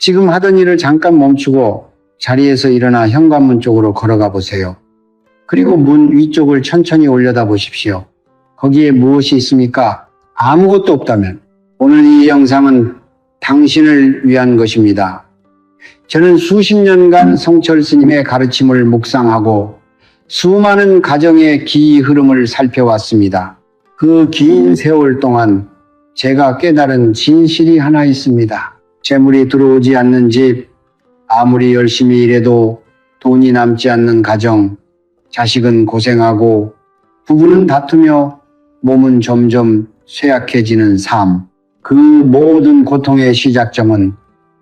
지금 하던 일을 잠깐 멈추고 자리에서 일어나 현관문 쪽으로 걸어가 보세요. 그리고 문 위쪽을 천천히 올려다 보십시오. 거기에 무엇이 있습니까? 아무것도 없다면 오늘 이 영상은 당신을 위한 것입니다. 저는 수십 년간 성철 스님의 가르침을 묵상하고 수많은 가정의 기이 흐름을 살펴왔습니다. 그 긴 세월 동안 제가 깨달은 진실이 하나 있습니다. 재물이 들어오지 않는 집, 아무리 열심히 일해도 돈이 남지 않는 가정, 자식은 고생하고 부부는 다투며 몸은 점점 쇠약해지는 삶. 그 모든 고통의 시작점은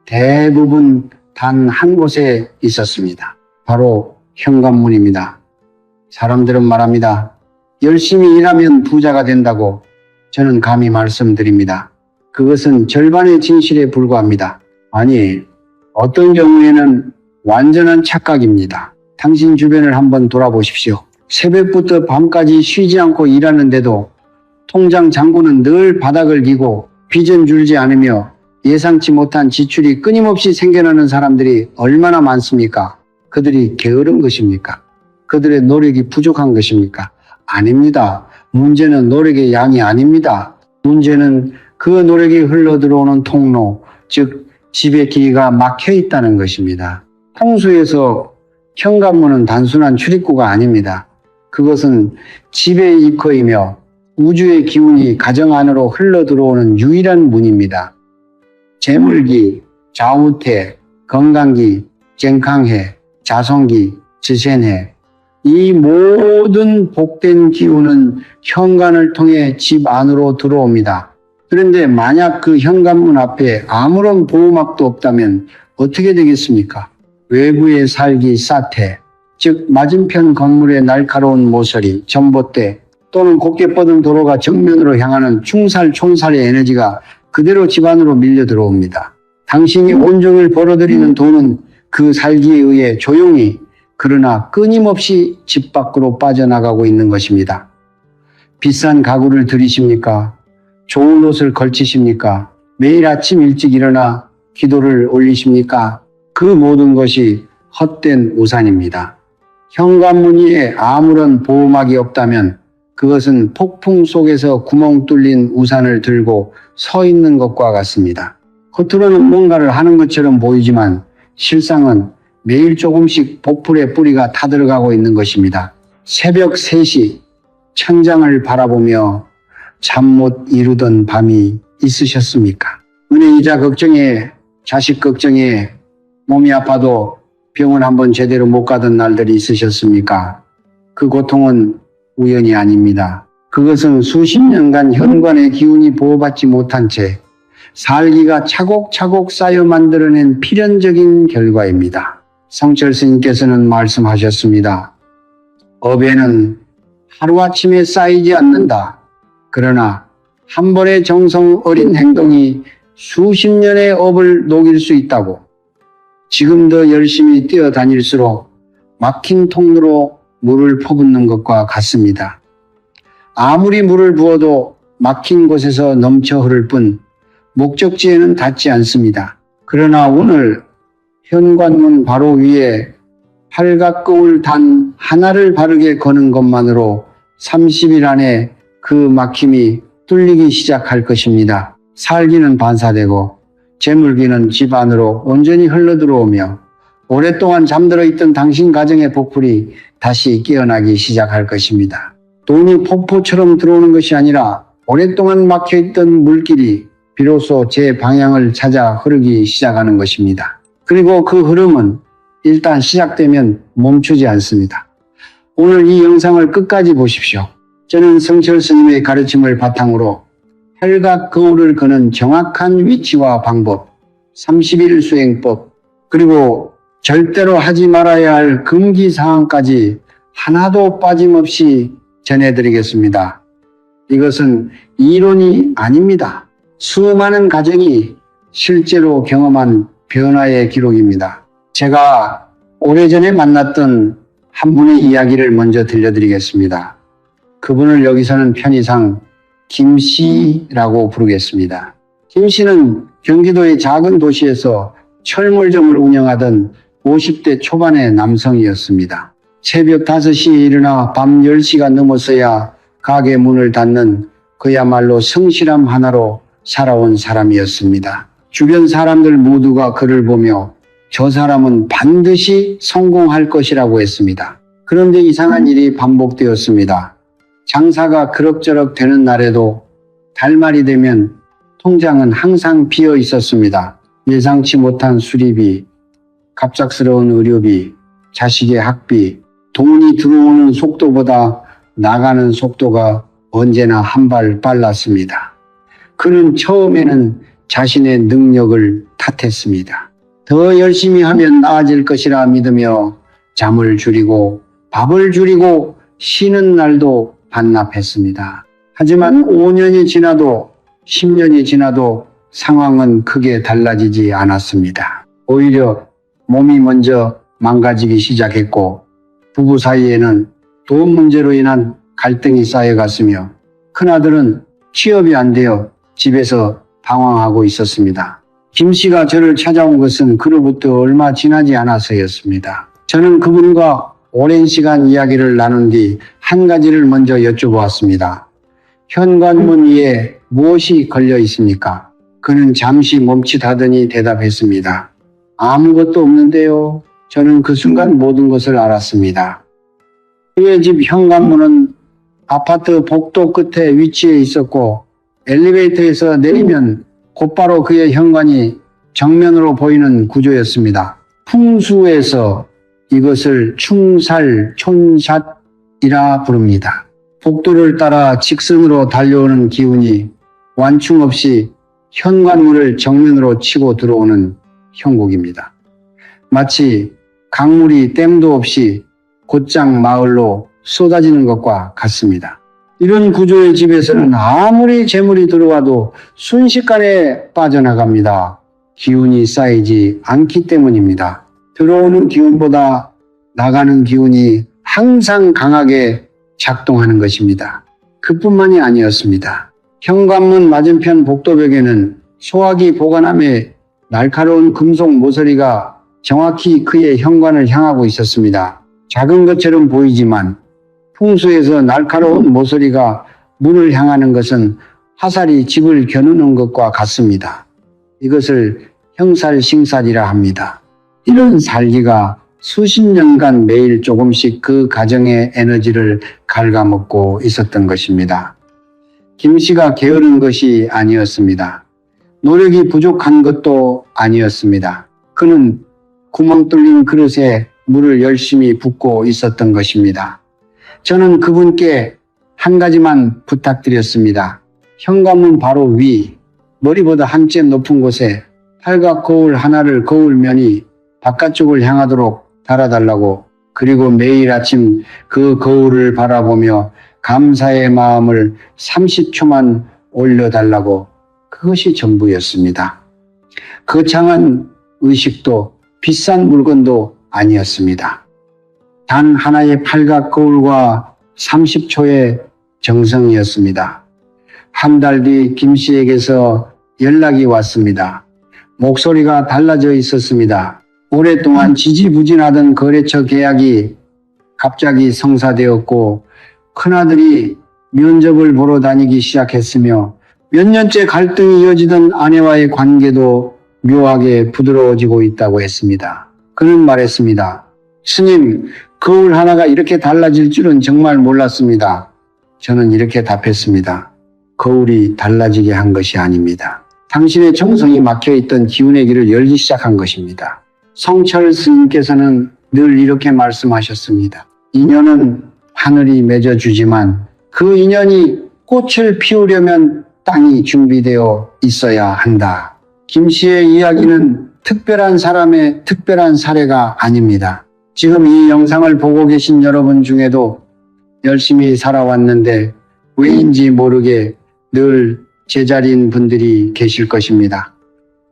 대부분 단 한 곳에 있었습니다. 바로 현관문입니다. 사람들은 말합니다. 열심히 일하면 부자가 된다고. 저는 감히 말씀드립니다. 그것은 절반의 진실에 불과합니다. 아니, 어떤 경우에는 완전한 착각입니다. 당신 주변을 한번 돌아보십시오. 새벽부터 밤까지 쉬지 않고 일하는데도 통장 잔고는 늘 바닥을 기고 빚은 줄지 않으며 예상치 못한 지출이 끊임없이 생겨나는 사람들이 얼마나 많습니까? 그들이 게으른 것입니까? 그들의 노력이 부족한 것입니까? 아닙니다. 문제는 노력의 양이 아닙니다. 문제는 그 노력이 흘러들어오는 통로, 즉 집의 길이가 막혀 있다는 것입니다. 풍수에서 현관문은 단순한 출입구가 아닙니다. 그것은 집의 입구이며 우주의 기운이 가정 안으로 흘러들어오는 유일한 문입니다. 재물기, 좌우태, 건강기,健康해, 자손기, 지생해, 이 모든 복된 기운은 현관을 통해 집 안으로 들어옵니다. 그런데 만약 그 현관문 앞에 아무런 보호막도 없다면 어떻게 되겠습니까? 외부의 살기, 사태, 즉 맞은편 건물의 날카로운 모서리, 전봇대 또는 곱게 뻗은 도로가 정면으로 향하는 충살, 촌살의 에너지가 그대로 집 안으로 밀려 들어옵니다. 당신이 온종일 벌어들이는 돈은 그 살기에 의해 조용히 그러나 끊임없이 집 밖으로 빠져나가고 있는 것입니다. 비싼 가구를 들이십니까? 좋은 옷을 걸치십니까? 매일 아침 일찍 일어나 기도를 올리십니까? 그 모든 것이 헛된 우산입니다. 현관문 위에 아무런 보호막이 없다면 그것은 폭풍 속에서 구멍 뚫린 우산을 들고 서 있는 것과 같습니다. 겉으로는 뭔가를 하는 것처럼 보이지만 실상은 매일 조금씩 복불의 뿌리가 타들어가고 있는 것입니다. 새벽 3시 천장을 바라보며 잠 못 이루던 밤이 있으셨습니까? 은행이자 걱정에, 자식 걱정에 몸이 아파도 병원 한번 제대로 못 가던 날들이 있으셨습니까? 그 고통은 우연이 아닙니다. 그것은 수십 년간 현관의 기운이 보호받지 못한 채 살기가 차곡차곡 쌓여 만들어낸 필연적인 결과입니다. 성철 스님께서는 말씀하셨습니다. 업에는 하루아침에 쌓이지 않는다. 그러나 한 번의 정성 어린 행동이 수십 년의 업을 녹일 수 있다고. 지금 더 열심히 뛰어다닐수록 막힌 통로로 물을 퍼붓는 것과 같습니다. 아무리 물을 부어도 막힌 곳에서 넘쳐 흐를 뿐 목적지에는 닿지 않습니다. 그러나 오늘 현관문 바로 위에 팔각거울 단 하나를 바르게 거는 것만으로 30일 안에 그 막힘이 뚫리기 시작할 것입니다. 살기는 반사되고 재물기는 집 안으로 온전히 흘러들어오며 오랫동안 잠들어 있던 당신 가정의 복불이 다시 깨어나기 시작할 것입니다. 돈이 폭포처럼 들어오는 것이 아니라 오랫동안 막혀있던 물길이 비로소 제 방향을 찾아 흐르기 시작하는 것입니다. 그리고 그 흐름은 일단 시작되면 멈추지 않습니다. 오늘 이 영상을 끝까지 보십시오. 저는 성철 스님의 가르침을 바탕으로 팔각 거울을 거는 정확한 위치와 방법, 30일 수행법, 그리고 절대로 하지 말아야 할 금기 사항까지 하나도 빠짐없이 전해드리겠습니다. 이것은 이론이 아닙니다. 수많은 가정이 실제로 경험한 변화의 기록입니다. 제가 오래전에 만났던 한 분의 이야기를 먼저 들려드리겠습니다. 그분을 여기서는 편의상 김씨라고 부르겠습니다. 김씨는 경기도의 작은 도시에서 철물점을 운영하던 50대 초반의 남성이었습니다. 새벽 5시에 일어나 밤 10시가 넘어서야 가게 문을 닫는 그야말로 성실함 하나로 살아온 사람이었습니다. 주변 사람들 모두가 그를 보며 저 사람은 반드시 성공할 것이라고 했습니다. 그런데 이상한 일이 반복되었습니다. 장사가 그럭저럭 되는 날에도 달말이 되면 통장은 항상 비어 있었습니다. 예상치 못한 수리비, 갑작스러운 의료비, 자식의 학비, 돈이 들어오는 속도보다 나가는 속도가 언제나 한 발 빨랐습니다. 그는 처음에는 자신의 능력을 탓했습니다. 더 열심히 하면 나아질 것이라 믿으며 잠을 줄이고 밥을 줄이고 쉬는 날도 반납했습니다. 하지만 5년이 지나도 10년이 지나도 상황은 크게 달라지지 않았습니다. 오히려 몸이 먼저 망가지기 시작했고 부부 사이에는 돈 문제로 인한 갈등이 쌓여갔으며 큰아들은 취업이 안 되어 집에서 방황하고 있었습니다. 김 씨가 저를 찾아온 것은 그로부터 얼마 지나지 않아서였습니다. 저는 그분과 오랜 시간 이야기를 나눈 뒤 한 가지를 먼저 여쭤보았습니다. 현관문 위에 무엇이 걸려 있습니까? 그는 잠시 멈칫하더니 대답했습니다. 아무것도 없는데요. 저는 그 순간 모든 것을 알았습니다. 그의 집 현관문은 아파트 복도 끝에 위치해 있었고 엘리베이터에서 내리면 곧바로 그의 현관이 정면으로 보이는 구조였습니다. 풍수에서 이것을 충살촌샷이라 부릅니다. 복도를 따라 직선으로 달려오는 기운이 완충 없이 현관문을 정면으로 치고 들어오는 형국입니다. 마치 강물이 댐도 없이 곧장 마을로 쏟아지는 것과 같습니다. 이런 구조의 집에서는 아무리 재물이 들어와도 순식간에 빠져나갑니다. 기운이 쌓이지 않기 때문입니다. 들어오는 기운보다 나가는 기운이 항상 강하게 작동하는 것입니다. 그뿐만이 아니었습니다. 현관문 맞은편 복도벽에는 소화기 보관함에 날카로운 금속 모서리가 정확히 그의 현관을 향하고 있었습니다. 작은 것처럼 보이지만 풍수에서 날카로운 모서리가 문을 향하는 것은 화살이 집을 겨누는 것과 같습니다. 이것을 형살싱살이라 합니다. 이런 살기가 수십 년간 매일 조금씩 그 가정의 에너지를 갉아먹고 있었던 것입니다. 김 씨가 게으른 것이 아니었습니다. 노력이 부족한 것도 아니었습니다. 그는 구멍 뚫린 그릇에 물을 열심히 붓고 있었던 것입니다. 저는 그분께 한 가지만 부탁드렸습니다. 현관문 바로 위, 머리보다 한 쯤 높은 곳에 팔각 거울 하나를 거울면이 바깥쪽을 향하도록 달아달라고, 그리고 매일 아침 그 거울을 바라보며 감사의 마음을 30초만 올려달라고, 그것이 전부였습니다. 거창한 의식도 비싼 물건도 아니었습니다. 단 하나의 팔각 거울과 30초의 정성이었습니다. 한 달 뒤 김 씨에게서 연락이 왔습니다. 목소리가 달라져 있었습니다. 오랫동안 지지부진하던 거래처 계약이 갑자기 성사되었고 큰아들이 면접을 보러 다니기 시작했으며 몇 년째 갈등이 이어지던 아내와의 관계도 묘하게 부드러워지고 있다고 했습니다. 그는 말했습니다. 스님, 거울 하나가 이렇게 달라질 줄은 정말 몰랐습니다. 저는 이렇게 답했습니다. 거울이 달라지게 한 것이 아닙니다. 당신의 정성이 막혀있던 기운의 길을 열기 시작한 것입니다. 성철 스님께서는 늘 이렇게 말씀하셨습니다. 인연은 하늘이 맺어주지만 그 인연이 꽃을 피우려면 땅이 준비되어 있어야 한다. 김 씨의 이야기는 특별한 사람의 특별한 사례가 아닙니다. 지금 이 영상을 보고 계신 여러분 중에도 열심히 살아왔는데 왜인지 모르게 늘 제자리인 분들이 계실 것입니다.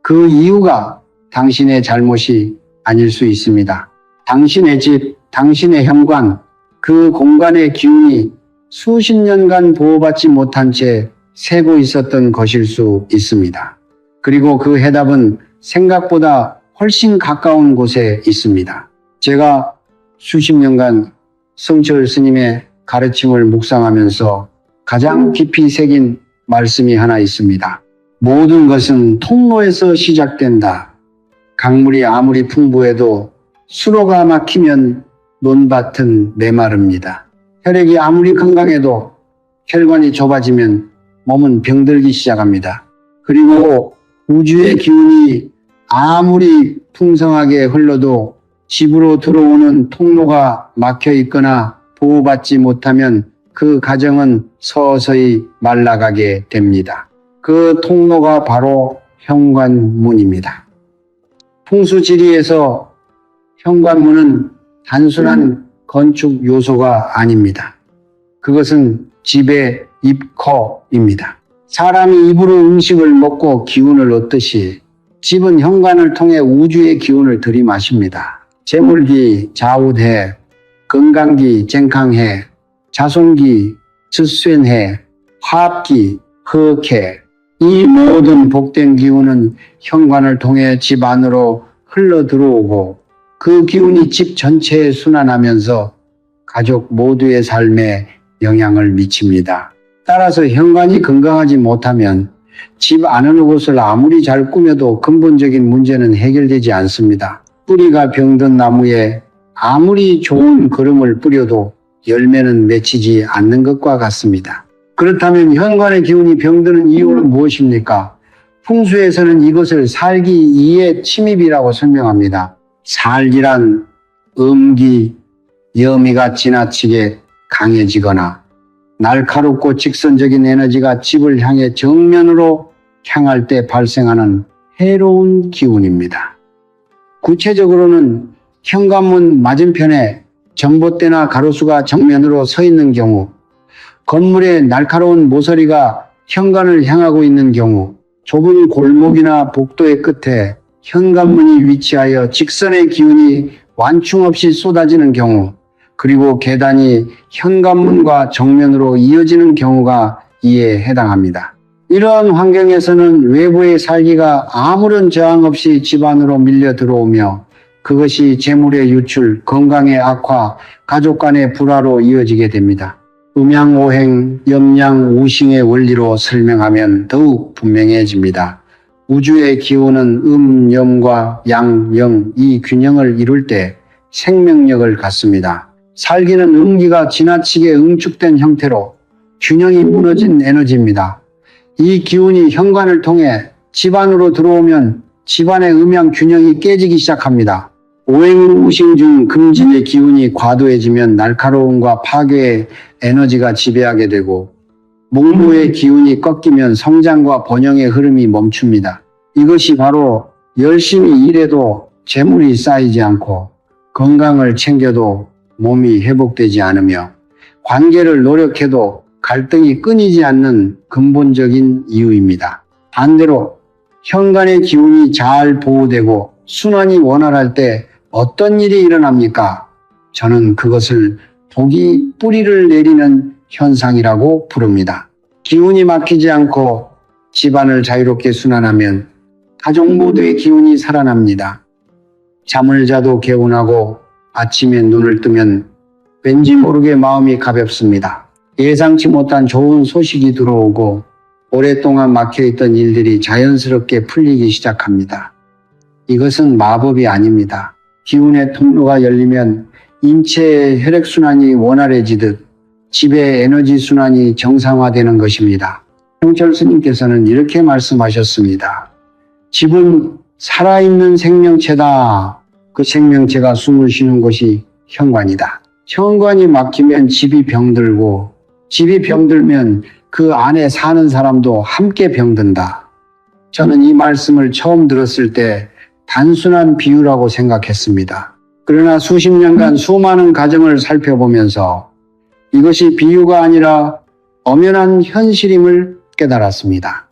그 이유가 당신의 잘못이 아닐 수 있습니다. 당신의 집, 당신의 현관, 그 공간의 기운이 수십 년간 보호받지 못한 채 새고 있었던 것일 수 있습니다. 그리고 그 해답은 생각보다 훨씬 가까운 곳에 있습니다. 제가 수십 년간 성철 스님의 가르침을 묵상하면서 가장 깊이 새긴 말씀이 하나 있습니다. 모든 것은 통로에서 시작된다. 강물이 아무리 풍부해도 수로가 막히면 논밭은 메마릅니다. 혈액이 아무리 건강해도 혈관이 좁아지면 몸은 병들기 시작합니다. 그리고 우주의 기운이 아무리 풍성하게 흘러도 집으로 들어오는 통로가 막혀 있거나 보호받지 못하면 그 가정은 서서히 말라가게 됩니다. 그 통로가 바로 현관문입니다. 풍수지리에서 현관문은 단순한 건축 요소가 아닙니다. 그것은 집의 입커입니다. 사람이 입으로 음식을 먹고 기운을 얻듯이 집은 현관을 통해 우주의 기운을 들이마십니다. 재물기 자우해, 건강기 쟁캉해, 자손기 즉쇠해, 화합기 흑해. 이 모든 복된 기운은 현관을 통해 집 안으로 흘러 들어오고 그 기운이 집 전체에 순환하면서 가족 모두의 삶에 영향을 미칩니다. 따라서 현관이 건강하지 못하면 집 안은 곳을 아무리 잘 꾸며도 근본적인 문제는 해결되지 않습니다. 뿌리가 병든 나무에 아무리 좋은 거름을 뿌려도 열매는 맺히지 않는 것과 같습니다. 그렇다면 현관의 기운이 병드는 이유는 무엇입니까? 풍수에서는 이것을 살기 이의 침입이라고 설명합니다. 살기란 음기, 여미가 지나치게 강해지거나 날카롭고 직선적인 에너지가 집을 향해 정면으로 향할 때 발생하는 해로운 기운입니다. 구체적으로는 현관문 맞은편에 전봇대나 가로수가 정면으로 서 있는 경우, 건물의 날카로운 모서리가 현관을 향하고 있는 경우, 좁은 골목이나 복도의 끝에 현관문이 위치하여 직선의 기운이 완충 없이 쏟아지는 경우, 그리고 계단이 현관문과 정면으로 이어지는 경우가 이에 해당합니다. 이러한 환경에서는 외부의 살기가 아무런 저항 없이 집 안으로 밀려 들어오며 그것이 재물의 유출, 건강의 악화, 가족 간의 불화로 이어지게 됩니다. 음양오행, 염양우싱의 원리로 설명하면 더욱 분명해집니다. 우주의 기운은 염과 양, 영, 이 균형을 이룰 때 생명력을 갖습니다. 살기는 음기가 지나치게 응축된 형태로 균형이 무너진 에너지입니다. 이 기운이 현관을 통해 집안으로 들어오면 집안의 음양 균형이 깨지기 시작합니다. 오행우싱 중 금진의 기운이 과도해지면 날카로움과 파괴의 에너지가 지배하게 되고 목무의 기운이 꺾이면 성장과 번영의 흐름이 멈춥니다. 이것이 바로 열심히 일해도 재물이 쌓이지 않고 건강을 챙겨도 몸이 회복되지 않으며 관계를 노력해도 갈등이 끊이지 않는 근본적인 이유입니다. 반대로 현관의 기운이 잘 보호되고 순환이 원활할 때 어떤 일이 일어납니까? 저는 그것을 복이 뿌리를 내리는 현상이라고 부릅니다. 기운이 막히지 않고 집안을 자유롭게 순환하면 가족 모두의 기운이 살아납니다. 잠을 자도 개운하고 아침에 눈을 뜨면 왠지 모르게 마음이 가볍습니다. 예상치 못한 좋은 소식이 들어오고 오랫동안 막혀있던 일들이 자연스럽게 풀리기 시작합니다. 이것은 마법이 아닙니다. 기운의 통로가 열리면 인체의 혈액순환이 원활해지듯 집의 에너지순환이 정상화되는 것입니다. 성철 스님께서는 이렇게 말씀하셨습니다. 집은 살아있는 생명체다. 그 생명체가 숨을 쉬는 곳이 현관이다. 현관이 막히면 집이 병들고 집이 병들면 그 안에 사는 사람도 함께 병든다. 저는 이 말씀을 처음 들었을 때 단순한 비유라고 생각했습니다. 그러나 수십 년간 수많은 가정을 살펴보면서 이것이 비유가 아니라 엄연한 현실임을 깨달았습니다.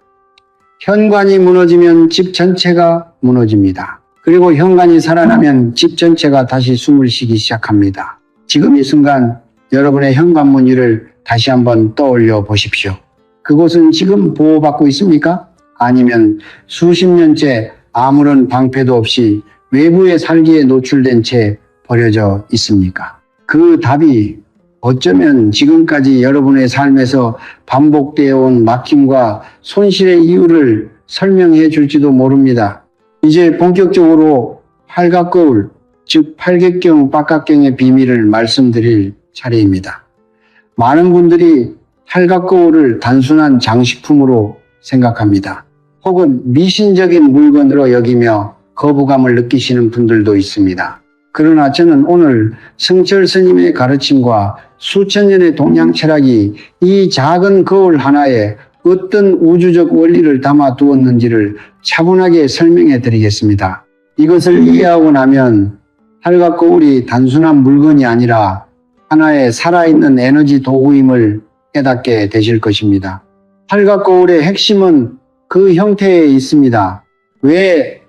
현관이 무너지면 집 전체가 무너집니다. 그리고 현관이 살아나면 집 전체가 다시 숨을 쉬기 시작합니다. 지금 이 순간 여러분의 현관문 위를 다시 한번 떠올려 보십시오. 그곳은 지금 보호받고 있습니까? 아니면 수십 년째 아무런 방패도 없이 외부의 살기에 노출된 채 버려져 있습니까? 그 답이 어쩌면 지금까지 여러분의 삶에서 반복되어 온 막힘과 손실의 이유를 설명해 줄지도 모릅니다. 이제 본격적으로 팔각거울, 즉 팔객경, 박각경의 비밀을 말씀드릴 차례입니다. 많은 분들이 팔각거울을 단순한 장식품으로 생각합니다. 혹은 미신적인 물건으로 여기며 거부감을 느끼시는 분들도 있습니다. 그러나 저는 오늘 성철 스님의 가르침과 수천 년의 동양 철학이 이 작은 거울 하나에 어떤 우주적 원리를 담아 두었는지를 차분하게 설명해 드리겠습니다. 이것을 이해하고 나면 팔각거울이 단순한 물건이 아니라 하나의 살아있는 에너지 도구임을 깨닫게 되실 것입니다. 팔각거울의 핵심은 그 형태에 있습니다. 왜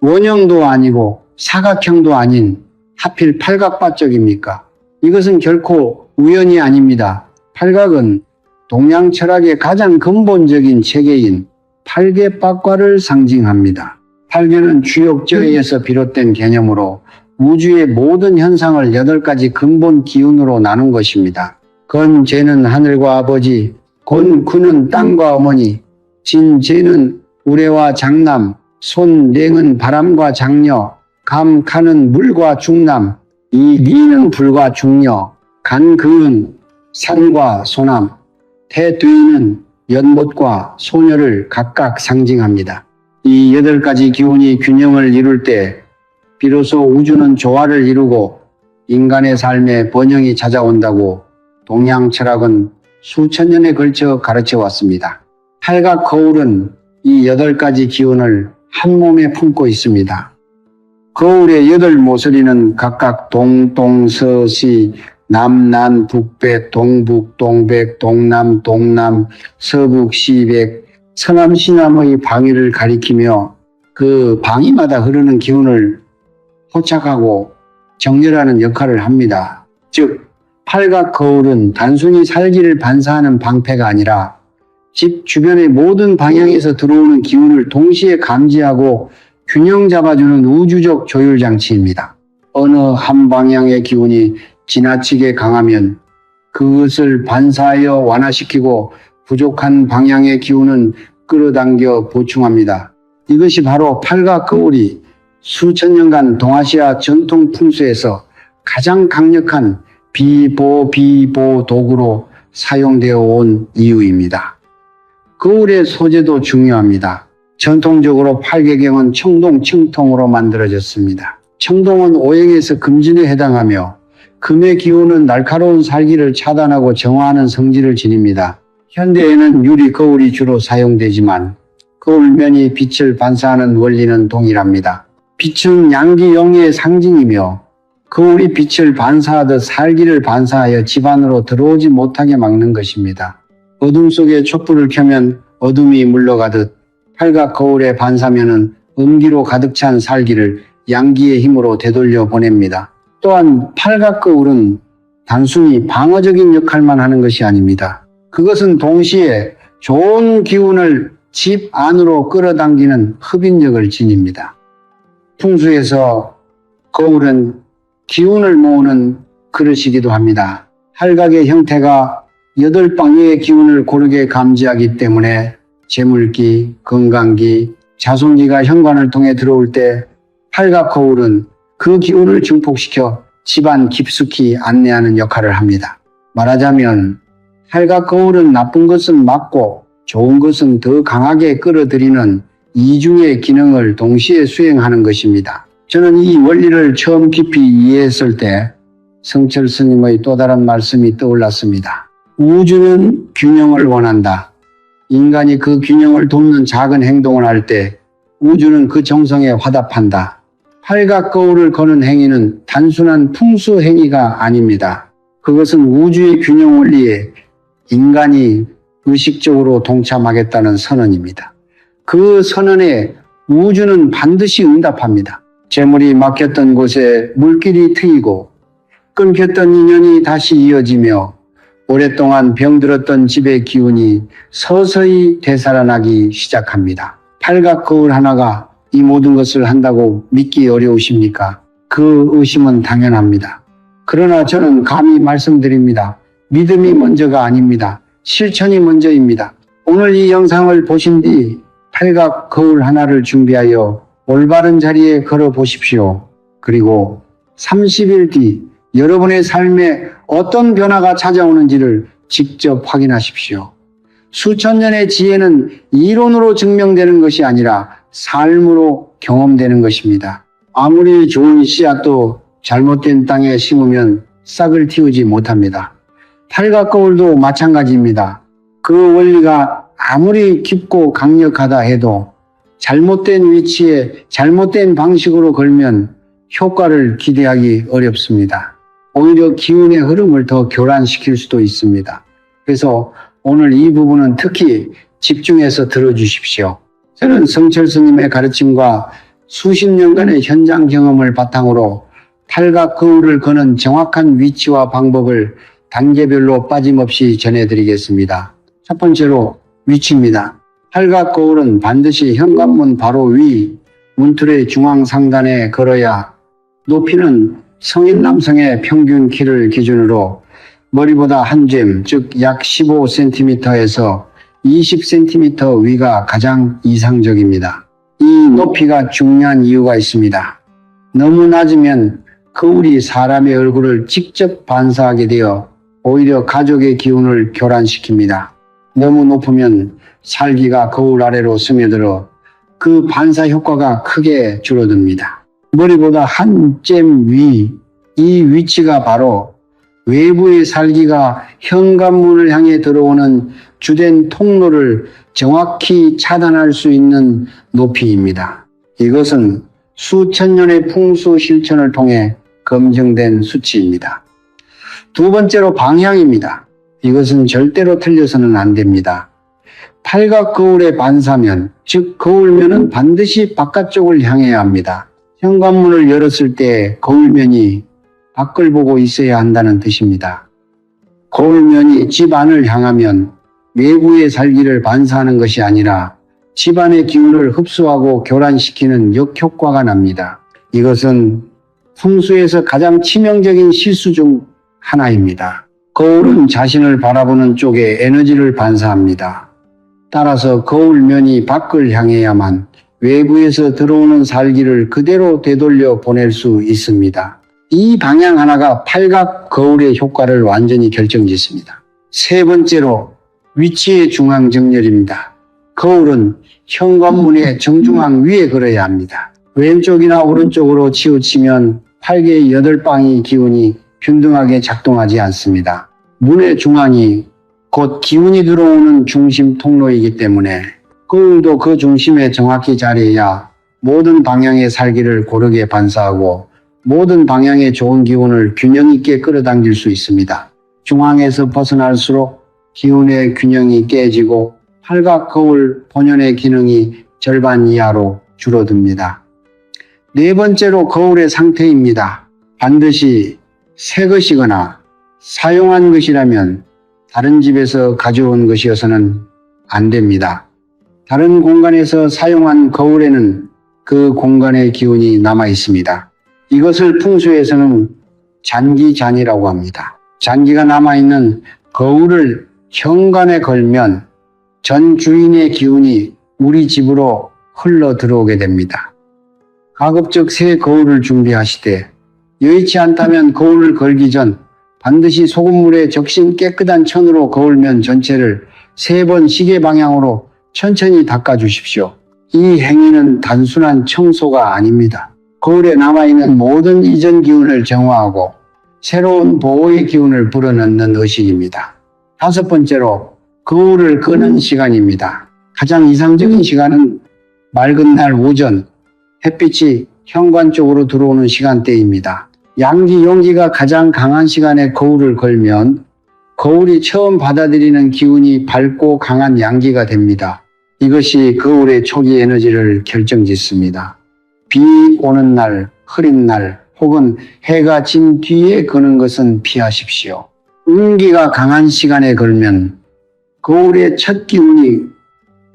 원형도 아니고 사각형도 아닌 하필 팔각바적입니까? 이것은 결코 우연이 아닙니다. 팔각은 동양 철학의 가장 근본적인 체계인 팔계박과를 상징합니다. 팔계는 주역저에서 비롯된 개념으로 우주의 모든 현상을 8가지 근본 기운으로 나눈 것입니다. 건, 재는 하늘과 아버지, 곤, 구는 땅과 어머니, 진, 재는 우레와 장남, 손, 랭은 바람과 장녀, 감, 간은 물과 중남, 이, 리는 불과 중녀, 간, 그은 산과 소남, 태, 뒤는 연못과 소녀를 각각 상징합니다. 이 8가지 기운이 균형을 이룰 때 비로소 우주는 조화를 이루고 인간의 삶에 번영이 찾아온다고 동양 철학은 수천 년에 걸쳐 가르쳐 왔습니다. 팔각 거울은 이 8가지 기운을 한 몸에 품고 있습니다. 거울의 8모서리는 각각 동, 동, 서, 시, 남, 난, 북백, 동북, 동백, 동남, 동남, 서북, 시백, 서남, 시남의 방위를 가리키며 그 방위마다 흐르는 기운을 포착하고 정렬하는 역할을 합니다. 즉, 팔각 거울은 단순히 살기를 반사하는 방패가 아니라 집 주변의 모든 방향에서 들어오는 기운을 동시에 감지하고 균형 잡아주는 우주적 조율 장치입니다. 어느 한 방향의 기운이 지나치게 강하면 그것을 반사하여 완화시키고 부족한 방향의 기운은 끌어당겨 보충합니다. 이것이 바로 팔각 거울이 수천 년간 동아시아 전통 풍수에서 가장 강력한 비보 도구로 사용되어 온 이유입니다. 거울의 소재도 중요합니다. 전통적으로 팔계경은 청동, 청통으로 만들어졌습니다. 청동은 오행에서 금진에 해당하며 금의 기운은 날카로운 살기를 차단하고 정화하는 성질을 지닙니다. 현대에는 유리 거울이 주로 사용되지만 거울면이 빛을 반사하는 원리는 동일합니다. 빛은 양기 영의 상징이며 거울이 빛을 반사하듯 살기를 반사하여 집 안으로 들어오지 못하게 막는 것입니다. 어둠 속에 촛불을 켜면 어둠이 물러가듯 팔각 거울의 반사면은 음기로 가득 찬 살기를 양기의 힘으로 되돌려 보냅니다. 또한 팔각 거울은 단순히 방어적인 역할만 하는 것이 아닙니다. 그것은 동시에 좋은 기운을 집 안으로 끌어당기는 흡인력을 지닙니다. 풍수에서 거울은 기운을 모으는 그릇이기도 합니다. 팔각의 형태가 8방위의 기운을 고르게 감지하기 때문에 재물기, 건강기, 자손기가 현관을 통해 들어올 때 팔각 거울은 그 기운을 증폭시켜 집안 깊숙이 안내하는 역할을 합니다. 말하자면 팔각 거울은 나쁜 것은 막고 좋은 것은 더 강하게 끌어들이는 이중의 기능을 동시에 수행하는 것입니다. 저는 이 원리를 처음 깊이 이해했을 때 성철 스님의 또 다른 말씀이 떠올랐습니다. 우주는 균형을 원한다. 인간이 그 균형을 돕는 작은 행동을 할 때 우주는 그 정성에 화답한다. 팔각 거울을 거는 행위는 단순한 풍수 행위가 아닙니다. 그것은 우주의 균형 원리에 인간이 의식적으로 동참하겠다는 선언입니다. 그 선언에 우주는 반드시 응답합니다. 재물이 막혔던 곳에 물길이 트이고 끊겼던 인연이 다시 이어지며 오랫동안 병들었던 집의 기운이 서서히 되살아나기 시작합니다. 팔각 거울 하나가 이 모든 것을 한다고 믿기 어려우십니까? 그 의심은 당연합니다. 그러나 저는 감히 말씀드립니다. 믿음이 먼저가 아닙니다. 실천이 먼저입니다. 오늘 이 영상을 보신 뒤 팔각 거울 하나를 준비하여 올바른 자리에 걸어 보십시오. 그리고 30일 뒤 여러분의 삶에 어떤 변화가 찾아오는지를 직접 확인하십시오. 수천 년의 지혜는 이론으로 증명되는 것이 아니라 삶으로 경험되는 것입니다. 아무리 좋은 씨앗도 잘못된 땅에 심으면 싹을 틔우지 못합니다. 팔각 거울도 마찬가지입니다. 그 원리가 아무리 깊고 강력하다 해도 잘못된 위치에 잘못된 방식으로 걸면 효과를 기대하기 어렵습니다. 오히려 기운의 흐름을 더 교란시킬 수도 있습니다. 그래서 오늘 이 부분은 특히 집중해서 들어주십시오. 저는 성철 스님의 가르침과 수십 년간의 현장 경험을 바탕으로 팔각 거울을 거는 정확한 위치와 방법을 단계별로 빠짐없이 전해드리겠습니다. 첫 번째로 위치입니다. 팔각 거울은 반드시 현관문 바로 위 문틀의 중앙 상단에 걸어야 높이는 성인 남성의 평균 키를 기준으로 머리보다 한 뼘, 즉 약 15cm에서 20cm 위가 가장 이상적입니다. 이 높이가 중요한 이유가 있습니다. 너무 낮으면 거울이 사람의 얼굴을 직접 반사하게 되어 오히려 가족의 기운을 교란시킵니다. 너무 높으면 살기가 거울 아래로 스며들어 그 반사 효과가 크게 줄어듭니다. 머리보다 한 뼘 위, 이 위치가 바로 외부의 살기가 현관문을 향해 들어오는 주된 통로를 정확히 차단할 수 있는 높이입니다. 이것은 수천 년의 풍수 실천을 통해 검증된 수치입니다. 두 번째로 방향입니다. 이것은 절대로 틀려서는 안 됩니다. 팔각 거울의 반사면, 즉 거울면은 반드시 바깥쪽을 향해야 합니다. 현관문을 열었을 때 거울면이 밖을 보고 있어야 한다는 뜻입니다. 거울면이 집 안을 향하면 외부의 살기를 반사하는 것이 아니라 집 안의 기운을 흡수하고 교란시키는 역효과가 납니다. 이것은 풍수에서 가장 치명적인 실수 중 하나입니다. 거울은 자신을 바라보는 쪽에 에너지를 반사합니다. 따라서 거울면이 밖을 향해야만 외부에서 들어오는 살기를 그대로 되돌려 보낼 수 있습니다. 이 방향 하나가 팔각 거울의 효과를 완전히 결정짓습니다. 세 번째로 위치의 중앙 정렬입니다. 거울은 현관문의 정중앙 위에 걸어야 합니다. 왼쪽이나 오른쪽으로 치우치면 팔개의 8방의 기운이 균등하게 작동하지 않습니다. 문의 중앙이 곧 기운이 들어오는 중심 통로이기 때문에 거울도 그 중심에 정확히 자리해야 모든 방향의 살기를 고르게 반사하고 모든 방향의 좋은 기운을 균형 있게 끌어당길 수 있습니다. 중앙에서 벗어날수록 기운의 균형이 깨지고 팔각 거울 본연의 기능이 절반 이하로 줄어듭니다. 네 번째로 거울의 상태입니다. 반드시 새 것이거나 사용한 것이라면 다른 집에서 가져온 것이어서는 안 됩니다. 다른 공간에서 사용한 거울에는 그 공간의 기운이 남아 있습니다. 이것을 풍수에서는 잔기잔이라고 합니다. 잔기가 남아있는 거울을 현관에 걸면 전 주인의 기운이 우리 집으로 흘러 들어오게 됩니다. 가급적 새 거울을 준비하시되 여의치 않다면 거울을 걸기 전 반드시 소금물에 적신 깨끗한 천으로 거울면 전체를 3번 시계 방향으로 천천히 닦아주십시오. 이 행위는 단순한 청소가 아닙니다. 거울에 남아있는 모든 이전 기운을 정화하고 새로운 보호의 기운을 불어넣는 의식입니다. 다섯 번째로 거울을 끄는 시간입니다. 가장 이상적인 시간은 맑은 날 오전 햇빛이 현관 쪽으로 들어오는 시간대입니다. 양기, 용기가 가장 강한 시간에 거울을 걸면 거울이 처음 받아들이는 기운이 밝고 강한 양기가 됩니다. 이것이 거울의 초기 에너지를 결정짓습니다. 비 오는 날, 흐린 날 혹은 해가 진 뒤에 거는 것은 피하십시오. 음기가 강한 시간에 걸면 거울의 첫 기운이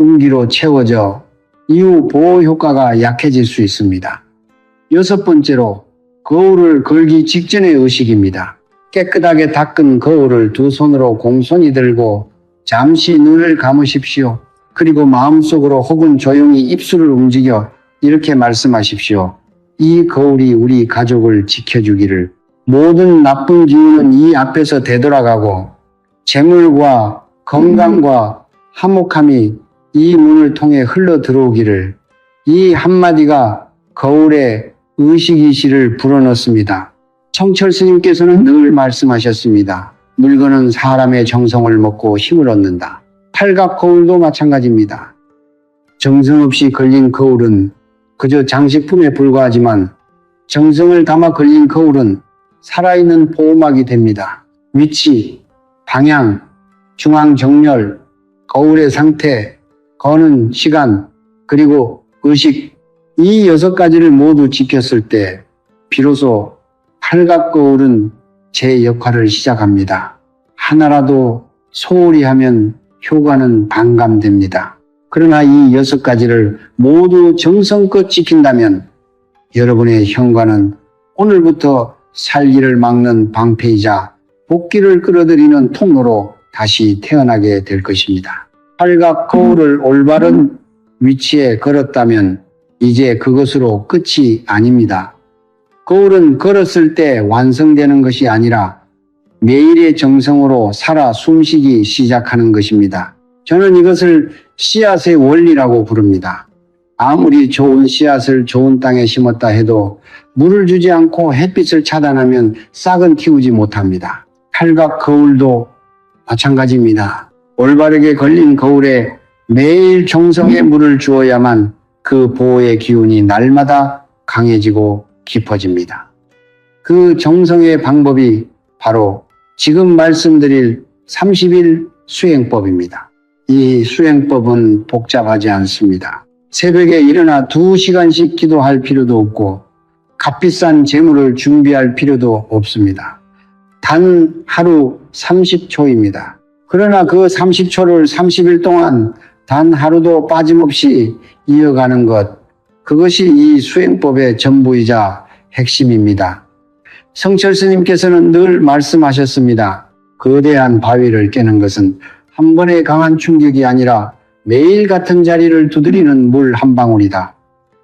음기로 채워져 이후 보호 효과가 약해질 수 있습니다. 여섯 번째로 거울을 걸기 직전의 의식입니다. 깨끗하게 닦은 거울을 두 손으로 공손히 들고 잠시 눈을 감으십시오. 그리고 마음속으로 혹은 조용히 입술을 움직여 이렇게 말씀하십시오. 이 거울이 우리 가족을 지켜주기를. 모든 나쁜 기운은 이 앞에서 되돌아가고 재물과 건강과 화목함이 이 문을 통해 흘러 들어오기를. 이 한마디가 거울에 의식이시를 불어넣습니다. 성철 스님께서는 늘 말씀하셨습니다. 물건은 사람의 정성을 먹고 힘을 얻는다. 팔각 거울도 마찬가지입니다. 정성 없이 걸린 거울은 그저 장식품에 불과하지만 정성을 담아 걸린 거울은 살아있는 보호막이 됩니다. 위치, 방향, 중앙 정렬, 거울의 상태, 거는 시간, 그리고 의식, 이 여섯 가지를 모두 지켰을 때 비로소 팔각 거울은 제 역할을 시작합니다. 하나라도 소홀히 하면 효과는 반감됩니다. 그러나 이 여섯 가지를 모두 정성껏 지킨다면 여러분의 현관은 오늘부터 살기를 막는 방패이자 복기를 끌어들이는 통로로 다시 태어나게 될 것입니다. 팔각 거울을 올바른 위치에 걸었다면 이제 그것으로 끝이 아닙니다. 거울은 걸었을 때 완성되는 것이 아니라 매일의 정성으로 살아 숨쉬기 시작하는 것입니다. 저는 이것을 씨앗의 원리라고 부릅니다. 아무리 좋은 씨앗을 좋은 땅에 심었다 해도 물을 주지 않고 햇빛을 차단하면 싹은 틔우지 못합니다. 팔각 거울도 마찬가지입니다. 올바르게 걸린 거울에 매일 정성의 물을 주어야만 그 보호의 기운이 날마다 강해지고 깊어집니다. 그 정성의 방법이 바로 지금 말씀드릴 30일 수행법입니다. 이 수행법은 복잡하지 않습니다. 새벽에 일어나 2시간씩 기도할 필요도 없고 값비싼 재물을 준비할 필요도 없습니다. 단 하루 30초입니다. 그러나 그 30초를 30일 동안 단 하루도 빠짐없이 이어가는 것, 그것이 이 수행법의 전부이자 핵심입니다. 성철 스님께서는 늘 말씀하셨습니다. 거대한 바위를 깨는 것은 한 번의 강한 충격이 아니라 매일 같은 자리를 두드리는 물 한 방울이다.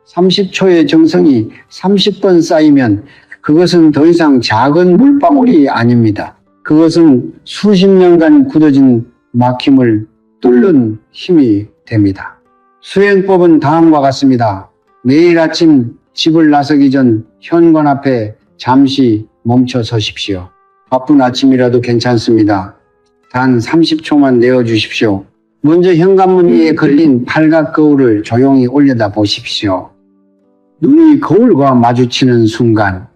30초의 정성이 30번 쌓이면 그것은 더 이상 작은 물방울이 아닙니다. 그것은 수십 년간 굳어진 막힘을 뚫는 힘이 됩니다. 수행법은 다음과 같습니다. 매일 아침 집을 나서기 전 현관 앞에 잠시 멈춰 서십시오. 바쁜 아침이라도 괜찮습니다. 단 30초만 내어주십시오. 먼저 현관문 위에 걸린 팔각 거울을 조용히 올려다 보십시오. 눈이 거울과 마주치는 순간,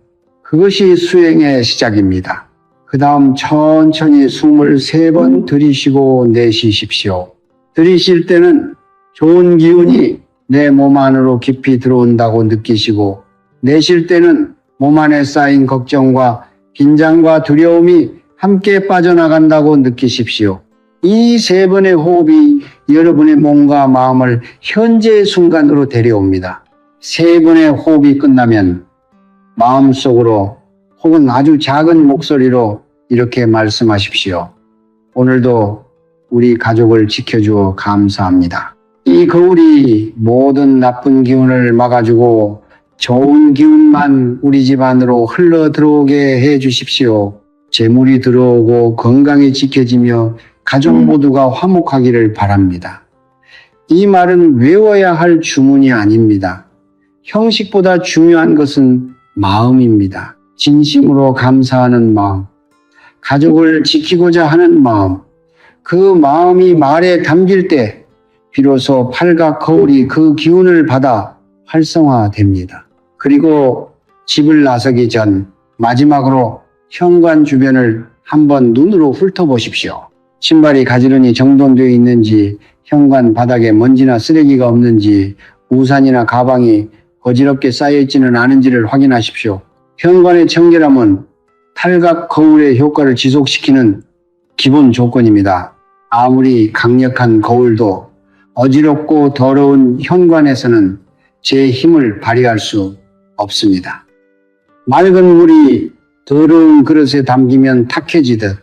그것이 수행의 시작입니다. 그 다음 천천히 숨을 3번 들이쉬고 내쉬십시오. 들이쉴 때는 좋은 기운이 내 몸 안으로 깊이 들어온다고 느끼시고, 내쉴 때는 몸 안에 쌓인 걱정과 긴장과 두려움이 함께 빠져나간다고 느끼십시오. 이 3번의 호흡이 여러분의 몸과 마음을 현재의 순간으로 데려옵니다. 3번의 호흡이 끝나면 마음속으로 혹은 아주 작은 목소리로 이렇게 말씀하십시오. 오늘도 우리 가족을 지켜주어 감사합니다. 이 거울이 모든 나쁜 기운을 막아주고 좋은 기운만 우리 집 안으로 흘러 들어오게 해 주십시오. 재물이 들어오고 건강이 지켜지며 가족 모두가 화목하기를 바랍니다. 이 말은 외워야 할 주문이 아닙니다. 형식보다 중요한 것은 마음입니다. 진심으로 감사하는 마음, 가족을 지키고자 하는 마음, 그 마음이 말에 담길 때 비로소 팔각 거울이 그 기운을 받아 활성화됩니다. 그리고 집을 나서기 전 마지막으로 현관 주변을 한번 눈으로 훑어보십시오. 신발이 가지런히 정돈되어 있는지, 현관 바닥에 먼지나 쓰레기가 없는지, 우산이나 가방이 어지럽게 쌓여있지는 않은지를 확인하십시오. 현관의 청결함은 팔각 거울의 효과를 지속시키는 기본 조건입니다. 아무리 강력한 거울도 어지럽고 더러운 현관에서는 제 힘을 발휘할 수 없습니다. 맑은 물이 더러운 그릇에 담기면 탁해지듯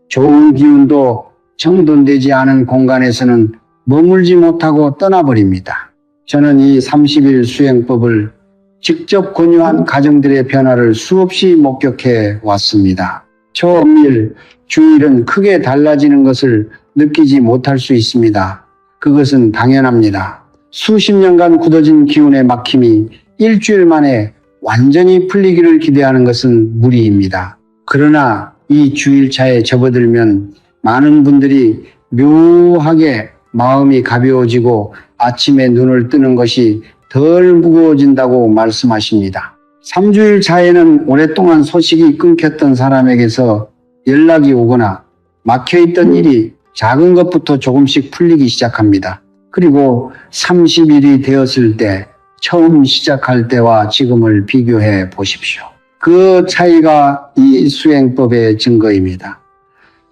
좋은 기운도 정돈되지 않은 공간에서는 머물지 못하고 떠나버립니다. 저는 이 30일 수행법을 직접 권유한 가정들의 변화를 수없이 목격해 왔습니다. 초음일, 주일은 크게 달라지는 것을 느끼지 못할 수 있습니다. 그것은 당연합니다. 수십 년간 굳어진 기운의 막힘이 일주일 만에 완전히 풀리기를 기대하는 것은 무리입니다. 그러나 이 주일차에 접어들면 많은 분들이 묘하게 마음이 가벼워지고 아침에 눈을 뜨는 것이 덜 무거워진다고 말씀하십니다. 3주일 차에는 오랫동안 소식이 끊겼던 사람에게서 연락이 오거나 막혀있던 일이 작은 것부터 조금씩 풀리기 시작합니다. 그리고 30일이 되었을 때 처음 시작할 때와 지금을 비교해 보십시오. 그 차이가 이 수행법의 증거입니다.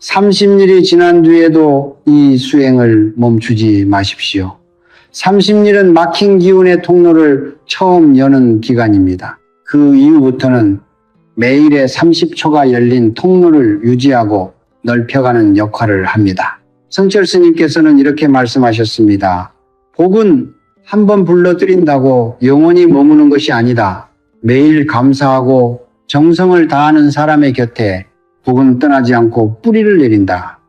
30일이 지난 뒤에도 이 수행을 멈추지 마십시오. 30일은 막힌 기운의 통로를 처음 여는 기간입니다. 그 이후부터는 매일의 30초가 열린 통로를 유지하고 넓혀가는 역할을 합니다. 성철 스님께서는 이렇게 말씀하셨습니다. 복은 한번 불러들인다고 영원히 머무는 것이 아니다. 매일 감사하고 정성을 다하는 사람의 곁에 복은 떠나지 않고 뿌리를 내린다.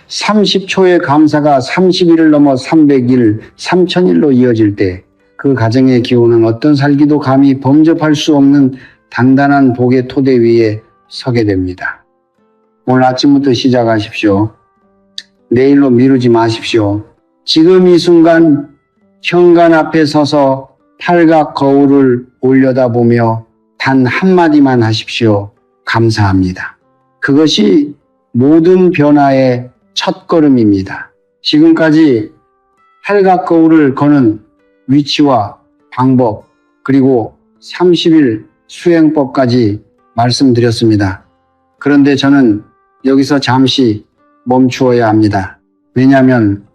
30초의 감사가 30일을 넘어 300일, 3000일로 이어질 때 그 가정의 기운은 어떤 살기도 감히 범접할 수 없는 단단한 복의 토대 위에 서게 됩니다. 오늘 아침부터 시작하십시오. 내일로 미루지 마십시오. 지금 이 순간 현관 앞에 서서 팔각 거울을 올려다보며 단 한마디만 하십시오. 감사합니다. 그것이 모든 변화의 첫걸음입니다. 지금까지 팔각 거울을 거는 위치와 방법 그리고 30일 수행법까지 말씀드렸습니다. 그런데 저는 여기서 잠시 멈추어야 합니다. 왜냐하면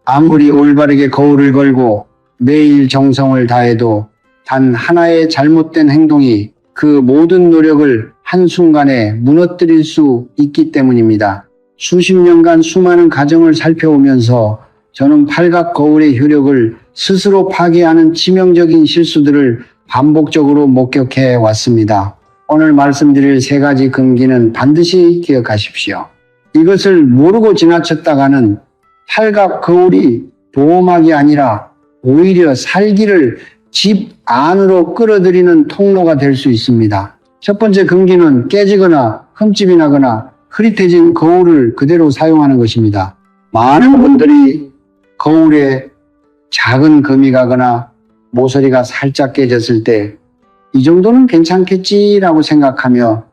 아무리 올바르게 거울을 걸고 매일 정성을 다해도 단 하나의 잘못된 행동이 그 모든 노력을 한순간에 무너뜨릴 수 있기 때문입니다. 수십 년간 수많은 가정을 살펴오면서 저는 팔각 거울의 효력을 스스로 파괴하는 치명적인 실수들을 반복적으로 목격해 왔습니다. 오늘 말씀드릴 세 가지 금기는 반드시 기억하십시오. 이것을 모르고 지나쳤다가는 팔각 거울이 보호막이 아니라 오히려 살기를 집 안으로 끌어들이는 통로가 될 수 있습니다. 첫 번째 금기는 깨지거나 흠집이 나거나 흐릿해진 거울을 그대로 사용하는 것입니다. 많은 분들이 거울에 작은 금이 가거나 모서리가 살짝 깨졌을 때 이 정도는 괜찮겠지라고 생각하며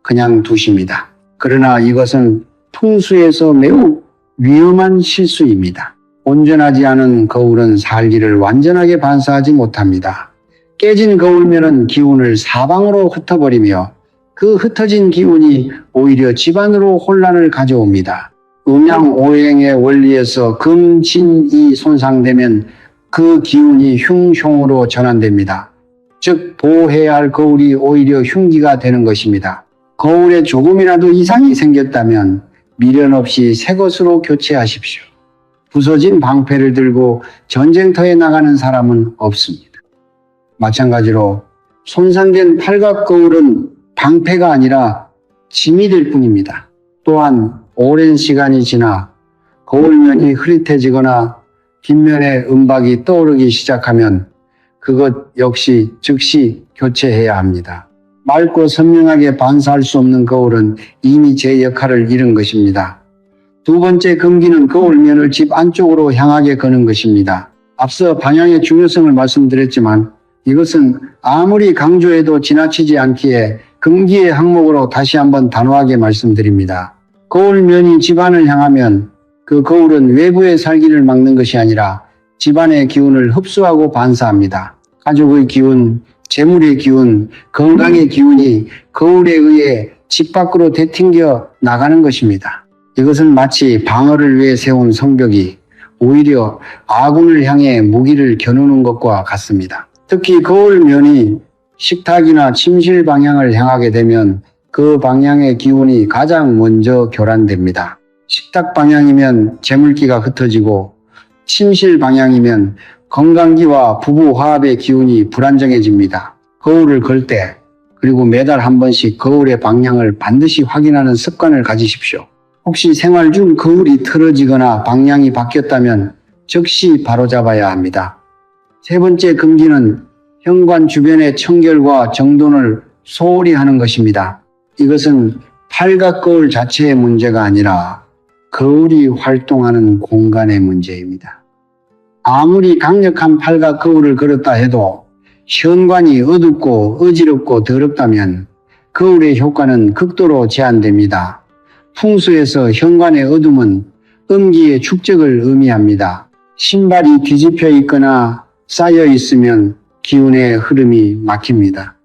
그냥 두십니다. 그러나 이것은 풍수에서 매우 위험한 실수입니다. 온전하지 않은 거울은 살기를 완전하게 반사하지 못합니다. 깨진 거울면은 기운을 사방으로 흩어버리며 그 흩어진 기운이 오히려 집안으로 혼란을 가져옵니다. 음양오행의 원리에서 금진이 손상되면 그 기운이 흉흉으로 전환됩니다. 즉 보호해야 할 거울이 오히려 흉기가 되는 것입니다. 거울에 조금이라도 이상이 생겼다면 미련 없이 새 것으로 교체하십시오. 부서진 방패를 들고 전쟁터에 나가는 사람은 없습니다. 마찬가지로 손상된 팔각 거울은 방패가 아니라 짐이 될 뿐입니다. 또한 오랜 시간이 지나 거울면이 흐릿해지거나 뒷면에 은박이 떠오르기 시작하면 그것 역시 즉시 교체해야 합니다. 맑고 선명하게 반사할 수 없는 거울은 이미 제 역할을 잃은 것입니다. 두 번째 금기는 거울면을 집 안쪽으로 향하게 거는 것입니다. 앞서 방향의 중요성을 말씀드렸지만 이것은 아무리 강조해도 지나치지 않기에 금기의 항목으로 다시 한번 단호하게 말씀드립니다. 거울면이 집안을 향하면 그 거울은 외부의 살기를 막는 것이 아니라 집안의 기운을 흡수하고 반사합니다. 가족의 기운, 재물의 기운, 건강의 기운이 거울에 의해 집 밖으로 되튕겨 나가는 것입니다. 이것은 마치 방어를 위해 세운 성벽이 오히려 아군을 향해 무기를 겨누는 것과 같습니다. 특히 거울면이 식탁이나 침실 방향을 향하게 되면 그 방향의 기운이 가장 먼저 교란됩니다. 식탁 방향이면 재물기가 흩어지고 침실 방향이면 건강기와 부부 화합의 기운이 불안정해집니다. 거울을 걸 때 그리고 매달 한 번씩 거울의 방향을 반드시 확인하는 습관을 가지십시오. 혹시 생활 중 거울이 틀어지거나 방향이 바뀌었다면 즉시 바로잡아야 합니다. 세 번째 금기는 현관 주변의 청결과 정돈을 소홀히 하는 것입니다. 이것은 팔각 거울 자체의 문제가 아니라 거울이 활동하는 공간의 문제입니다. 아무리 강력한 팔각 거울을 걸었다 해도 현관이 어둡고 어지럽고 더럽다면 거울의 효과는 극도로 제한됩니다. 풍수에서 현관의 어둠은 음기의 축적을 의미합니다. 신발이 뒤집혀 있거나 쌓여 있으면 기운의 흐름이 막힙니다.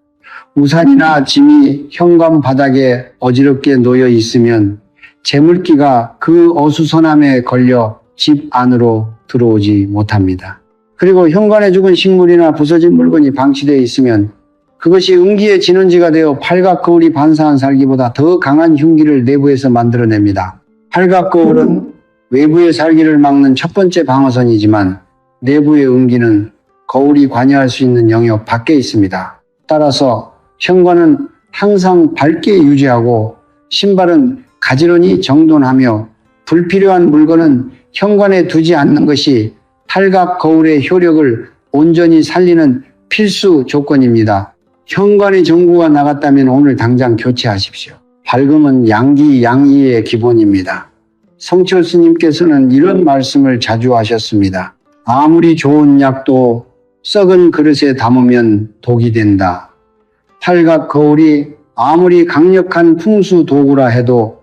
우산이나 짐이 현관 바닥에 어지럽게 놓여 있으면 재물기가 그 어수선함에 걸려 집 안으로 들어오지 못합니다. 그리고 현관에 죽은 식물이나 부서진 물건이 방치되어 있으면 그것이 음기의 진원지가 되어 팔각 거울이 반사한 살기보다 더 강한 흉기를 내부에서 만들어냅니다. 팔각 거울은 외부의 살기를 막는 첫 번째 방어선이지만 내부의 음기는 거울이 관여할 수 있는 영역 밖에 있습니다. 따라서 현관은 항상 밝게 유지하고 신발은 가지런히 정돈하며 불필요한 물건은 현관에 두지 않는 것이 팔각 거울의 효력을 온전히 살리는 필수 조건입니다. 현관의 전구가 나갔다면 오늘 당장 교체하십시오. 밝음은 양기 양이의 기본입니다. 성철 스님께서는 이런 말씀을 자주 하셨습니다. 아무리 좋은 약도 썩은 그릇에 담으면 독이 된다. 팔각 거울이 아무리 강력한 풍수 도구라 해도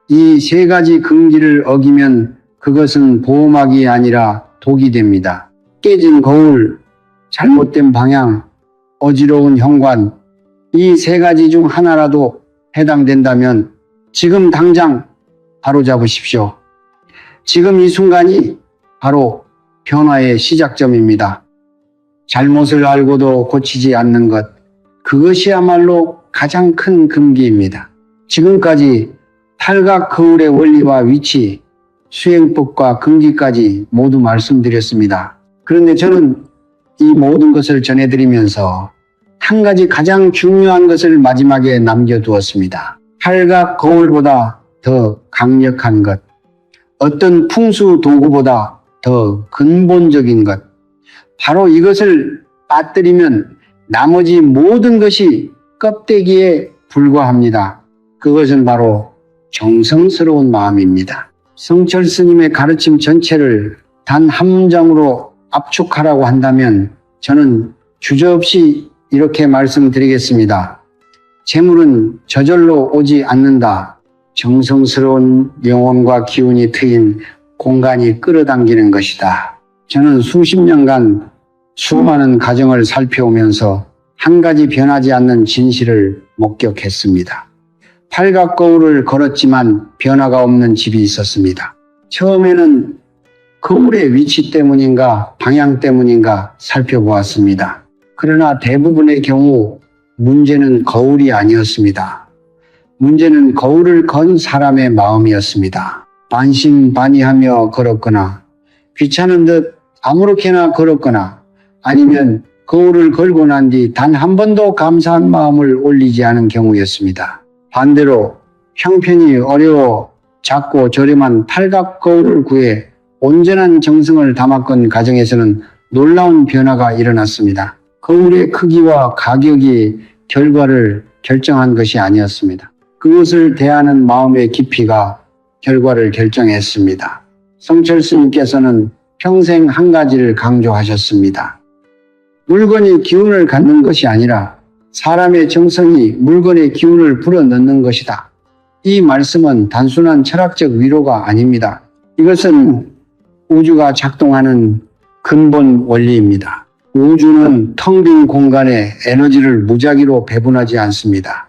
이 세 가지 금기를 어기면 그것은 보호막이 아니라 독이 됩니다. 깨진 거울, 잘못된 방향, 어지러운 현관, 이 세 가지 중 하나라도 해당된다면 지금 당장 바로잡으십시오. 지금 이 순간이 바로 변화의 시작점입니다. 잘못을 알고도 고치지 않는 것, 그것이야말로 가장 큰 금기입니다. 지금까지 팔각 거울의 원리와 위치, 수행법과 금기까지 모두 말씀드렸습니다. 그런데 저는 이 모든 것을 전해드리면서 한 가지 가장 중요한 것을 마지막에 남겨두었습니다. 팔각 거울보다 더 강력한 것, 어떤 풍수 도구보다 더 근본적인 것, 바로 이것을 빠뜨리면 나머지 모든 것이 껍데기에 불과합니다. 그것은 바로 정성스러운 마음입니다. 성철 스님의 가르침 전체를 단 한 문장으로 압축하라고 한다면 저는 주저없이 이렇게 말씀드리겠습니다. 재물은 저절로 오지 않는다. 정성스러운 영혼과 기운이 트인 공간이 끌어당기는 것이다. 저는 수십 년간 수많은 가정을 살펴오면서 한 가지 변하지 않는 진실을 목격했습니다. 팔각 거울을 걸었지만 변화가 없는 집이 있었습니다. 처음에는 거울의 위치 때문인가 방향 때문인가 살펴보았습니다. 그러나 대부분의 경우 문제는 거울이 아니었습니다. 문제는 거울을 건 사람의 마음이었습니다. 반신반의하며 걸었거나 귀찮은 듯 아무렇게나 걸었거나 아니면 거울을 걸고 난 뒤 단 한 번도 감사한 마음을 올리지 않은 경우였습니다. 반대로 형편이 어려워 작고 저렴한 팔각 거울을 구해 온전한 정성을 담았건 가정에서는 놀라운 변화가 일어났습니다. 거울의 크기와 가격이 결과를 결정한 것이 아니었습니다. 그것을 대하는 마음의 깊이가 결과를 결정했습니다. 성철 스님께서는 평생 한 가지를 강조하셨습니다. 물건이 기운을 갖는 것이 아니라 사람의 정성이 물건의 기운을 불어넣는 것이다. 이 말씀은 단순한 철학적 위로가 아닙니다. 이것은 우주가 작동하는 근본 원리입니다. 우주는 텅 빈 공간에 에너지를 무작위로 배분하지 않습니다.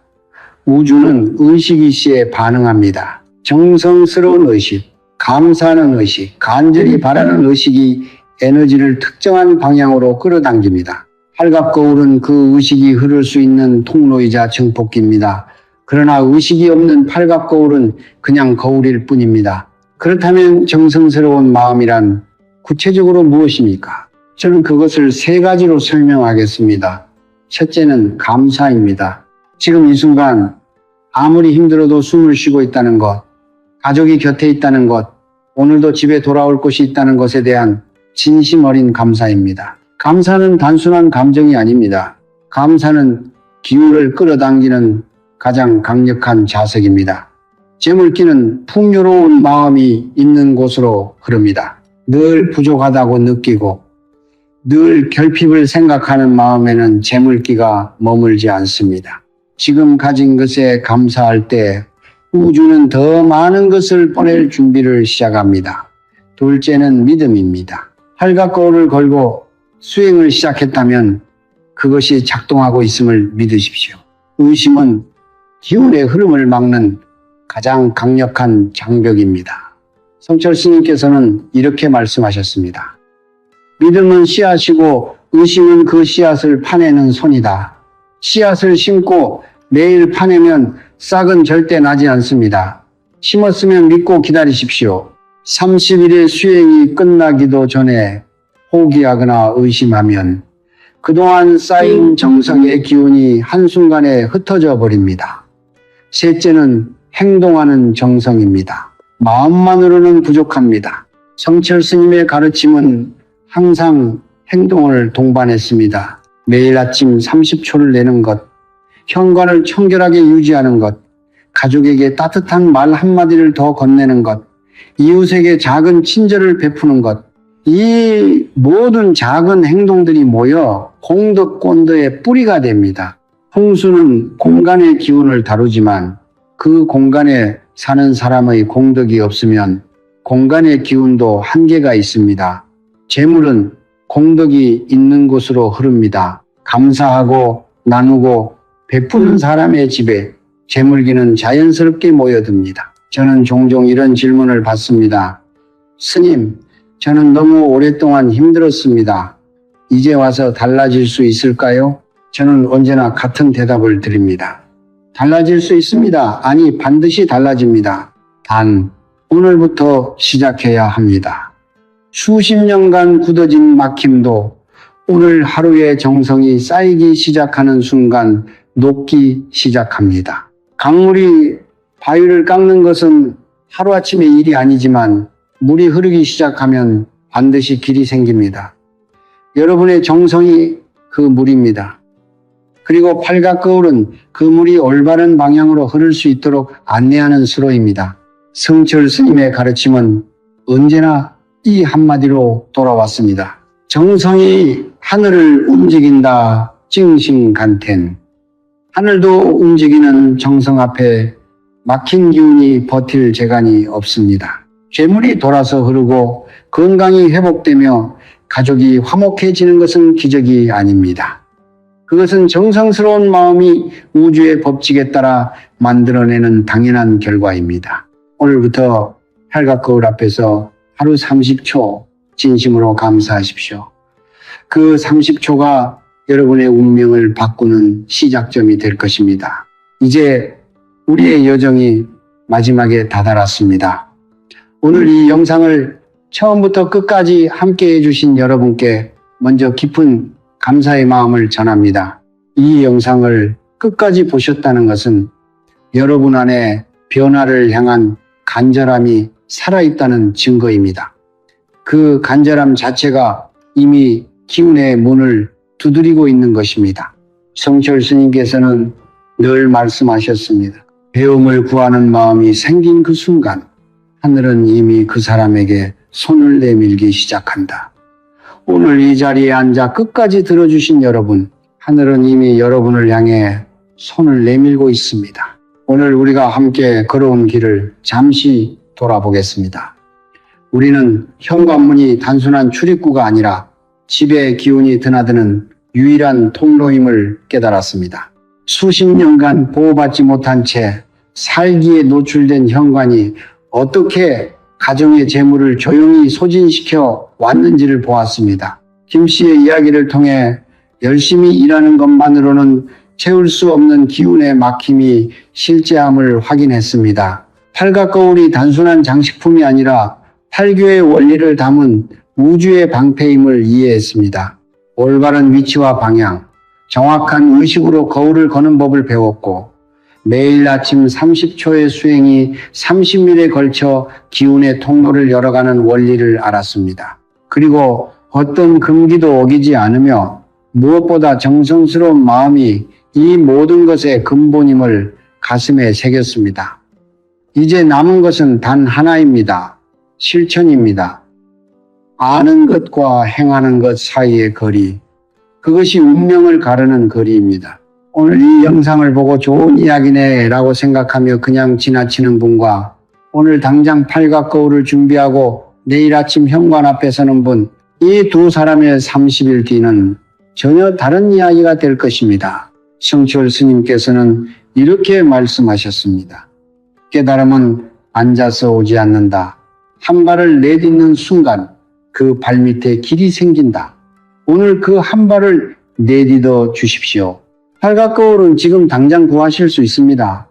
우주는 의식 이시에 반응합니다. 정성스러운 의식, 감사하는 의식, 간절히 바라는 의식이 에너지를 특정한 방향으로 끌어당깁니다. 팔갑거울은 그 의식이 흐를 수 있는 통로이자 증폭기입니다. 그러나 의식이 없는 팔갑거울은 그냥 거울일 뿐입니다. 그렇다면 정성스러운 마음이란 구체적으로 무엇입니까? 저는 그것을 세 가지로 설명하겠습니다. 첫째는 감사입니다. 지금 이 순간 아무리 힘들어도 숨을 쉬고 있다는 것, 가족이 곁에 있다는 것, 오늘도 집에 돌아올 곳이 있다는 것에 대한 진심 어린 감사입니다. 감사는 단순한 감정이 아닙니다. 감사는 기운을 끌어당기는 가장 강력한 자석입니다. 재물기는 풍요로운 마음이 있는 곳으로 흐릅니다. 늘 부족하다고 느끼고 늘 결핍을 생각하는 마음에는 재물기가 머물지 않습니다. 지금 가진 것에 감사할 때 우주는 더 많은 것을 보낼 준비를 시작합니다. 둘째는 믿음입니다. 팔각거울을 걸고 수행을 시작했다면 그것이 작동하고 있음을 믿으십시오. 의심은 기운의 흐름을 막는 가장 강력한 장벽입니다. 성철 스님께서는 이렇게 말씀하셨습니다. 믿음은 씨앗이고 의심은 그 씨앗을 파내는 손이다. 씨앗을 심고 매일 파내면 싹은 절대 나지 않습니다. 심었으면 믿고 기다리십시오. 30일의 수행이 끝나기도 전에 포기하거나 의심하면 그동안 쌓인 정성의 기운이 한순간에 흩어져 버립니다. 셋째는 행동하는 정성입니다. 마음만으로는 부족합니다. 성철 스님의 가르침은 항상 행동을 동반했습니다. 매일 아침 30초를 내는 것, 현관을 청결하게 유지하는 것, 가족에게 따뜻한 말 한마디를 더 건네는 것, 이웃에게 작은 친절을 베푸는 것, 이 모든 작은 행동들이 모여 공덕곤덕의 뿌리가 됩니다. 홍수는 공간의 기운을 다루지만 그 공간에 사는 사람의 공덕이 없으면 공간의 기운도 한계가 있습니다. 재물은 공덕이 있는 곳으로 흐릅니다. 감사하고 나누고 베푸는 사람의 집에 재물기는 자연스럽게 모여듭니다. 저는 종종 이런 질문을 받습니다. 스님, 저는 너무 오랫동안 힘들었습니다. 이제 와서 달라질 수 있을까요? 저는 언제나 같은 대답을 드립니다. 달라질 수 있습니다. 아니, 반드시 달라집니다. 단, 오늘부터 시작해야 합니다. 수십 년간 굳어진 막힘도 오늘 하루의 정성이 쌓이기 시작하는 순간 녹기 시작합니다. 강물이 바위를 깎는 것은 하루아침의 일이 아니지만 물이 흐르기 시작하면 반드시 길이 생깁니다. 여러분의 정성이 그 물입니다. 그리고 팔각거울은 그 물이 올바른 방향으로 흐를 수 있도록 안내하는 수로입니다. 성철 스님의 가르침은 언제나 이 한마디로 돌아왔습니다. 정성이 하늘을 움직인다 징신간텐. 하늘도 움직이는 정성 앞에 막힌 기운이 버틸 재간이 없습니다. 재물이 돌아서 흐르고 건강이 회복되며 가족이 화목해지는 것은 기적이 아닙니다. 그것은 정성스러운 마음이 우주의 법칙에 따라 만들어내는 당연한 결과입니다. 오늘부터 팔각거울 앞에서 하루 30초 진심으로 감사하십시오. 그 30초가 여러분의 운명을 바꾸는 시작점이 될 것입니다. 이제 우리의 여정이 마지막에 다다랐습니다. 오늘 이 영상을 처음부터 끝까지 함께 해주신 여러분께 먼저 깊은 감사의 마음을 전합니다. 이 영상을 끝까지 보셨다는 것은 여러분 안에 변화를 향한 간절함이 살아있다는 증거입니다. 그 간절함 자체가 이미 기운의 문을 두드리고 있는 것입니다. 성철 스님께서는 늘 말씀하셨습니다. 배움을 구하는 마음이 생긴 그 순간 하늘은 이미 그 사람에게 손을 내밀기 시작한다. 오늘 이 자리에 앉아 끝까지 들어주신 여러분, 하늘은 이미 여러분을 향해 손을 내밀고 있습니다. 오늘 우리가 함께 걸어온 길을 잠시 돌아보겠습니다. 우리는 현관문이 단순한 출입구가 아니라 집의 기운이 드나드는 유일한 통로임을 깨달았습니다. 수십 년간 보호받지 못한 채 살기에 노출된 현관이 어떻게 가정의 재물을 조용히 소진시켜 왔는지를 보았습니다. 김 씨의 이야기를 통해 열심히 일하는 것만으로는 채울 수 없는 기운의 막힘이 실제함을 확인했습니다. 팔각거울이 단순한 장식품이 아니라 팔교의 원리를 담은 우주의 방패임을 이해했습니다. 올바른 위치와 방향, 정확한 의식으로 거울을 거는 법을 배웠고 매일 아침 30초의 수행이 30일에 걸쳐 기운의 통로를 열어가는 원리를 알았습니다. 그리고 어떤 금기도 어기지 않으며 무엇보다 정성스러운 마음이 이 모든 것의 근본임을 가슴에 새겼습니다. 이제 남은 것은 단 하나입니다. 실천입니다. 아는 것과 행하는 것 사이의 거리, 그것이 운명을 가르는 거리입니다. 오늘 이 영상을 보고 좋은 이야기네 라고 생각하며 그냥 지나치는 분과 오늘 당장 팔각거울을 준비하고 내일 아침 현관 앞에 서는 분, 이 두 사람의 30일 뒤는 전혀 다른 이야기가 될 것입니다. 성철 스님께서는 이렇게 말씀하셨습니다. 깨달음은 앉아서 오지 않는다. 한 발을 내딛는 순간 그 발밑에 길이 생긴다. 오늘 그 한 발을 내딛어 주십시오. 팔각거울은 지금 당장 구하실 수 있습니다.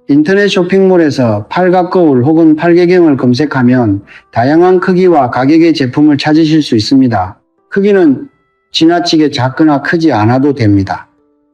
인터넷 쇼핑몰에서 팔각거울 혹은 팔개경을 검색하면 다양한 크기와 가격의 제품을 찾으실 수 있습니다. 크기는 지나치게 작거나 크지 않아도 됩니다.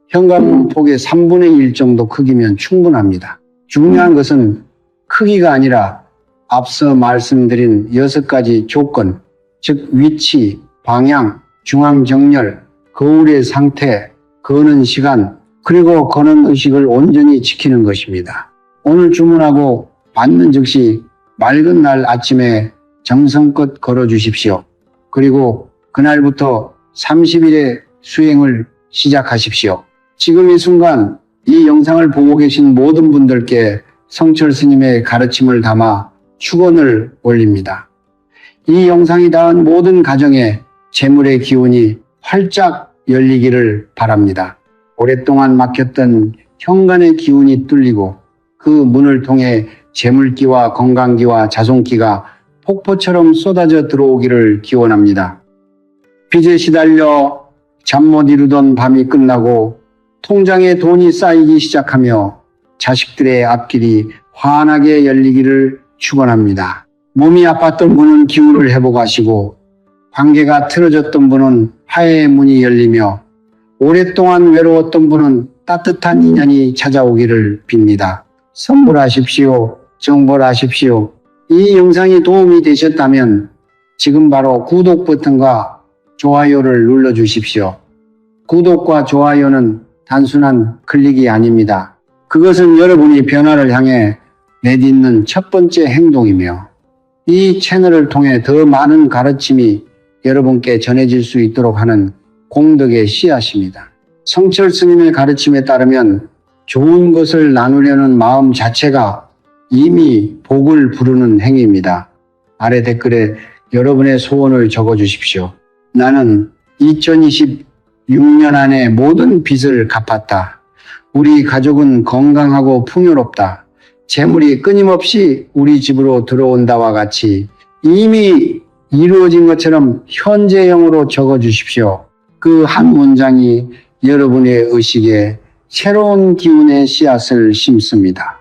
현관문 폭의 3분의 1 정도 크기면 충분합니다. 중요한 것은 크기가 아니라 앞서 말씀드린 6가지 조건, 즉 위치, 방향, 중앙 정렬, 거울의 상태, 거는 시간, 그리고 거는 의식을 온전히 지키는 것입니다. 오늘 주문하고 받는 즉시 맑은 날 아침에 정성껏 걸어주십시오. 그리고 그날부터 30일의 수행을 시작하십시오. 지금 이 순간 이 영상을 보고 계신 모든 분들께 성철 스님의 가르침을 담아 축원을 올립니다. 이 영상이 닿은 모든 가정에 재물의 기운이 활짝 열리기를 바랍니다. 오랫동안 막혔던 현관의 기운이 뚫리고 그 문을 통해 재물기와 건강기와 자손기가 폭포처럼 쏟아져 들어오기를 기원합니다. 빚에 시달려 잠 못 이루던 밤이 끝나고 통장에 돈이 쌓이기 시작하며 자식들의 앞길이 환하게 열리기를 축원합니다. 몸이 아팠던 분은 기운을 회복하시고 관계가 틀어졌던 분은 화해의 문이 열리며 오랫동안 외로웠던 분은 따뜻한 인연이 찾아오기를 빕니다. 선물하십시오. 정벌하십시오. 이 영상이 도움이 되셨다면 지금 바로 구독 버튼과 좋아요를 눌러주십시오. 구독과 좋아요는 단순한 클릭이 아닙니다. 그것은 여러분이 변화를 향해 내딛는 첫 번째 행동이며 이 채널을 통해 더 많은 가르침이 여러분께 전해질 수 있도록 하는 공덕의 씨앗입니다. 성철 스님의 가르침에 따르면 좋은 것을 나누려는 마음 자체가 이미 복을 부르는 행위입니다. 아래 댓글에 여러분의 소원을 적어주십시오. 나는 2026년 안에 모든 빚을 갚았다. 우리 가족은 건강하고 풍요롭다. 재물이 끊임없이 우리 집으로 들어온다와 같이 이미 이루어진 것처럼 현재형으로 적어주십시오. 그 한 문장이 여러분의 의식에 새로운 기운의 씨앗을 심습니다.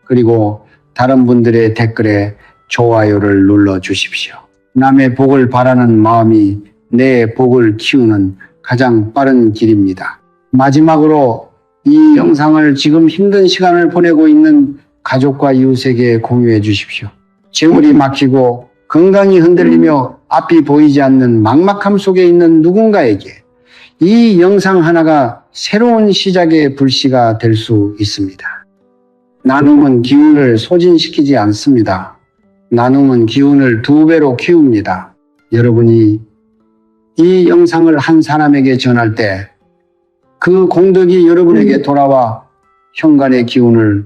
그리고 다른 분들의 댓글에 좋아요를 눌러주십시오. 남의 복을 바라는 마음이 내 복을 키우는 가장 빠른 길입니다. 마지막으로 이 영상을 지금 힘든 시간을 보내고 있는 가족과 이웃에게 공유해 주십시오. 재물이 막히고 건강이 흔들리며 앞이 보이지 않는 막막함 속에 있는 누군가에게 이 영상 하나가 새로운 시작의 불씨가 될 수 있습니다. 나눔은 기운을 소진시키지 않습니다. 나눔은 기운을 2배로 키웁니다. 여러분이 이 영상을 한 사람에게 전할 때 그 공덕이 여러분에게 돌아와 현관의 기운을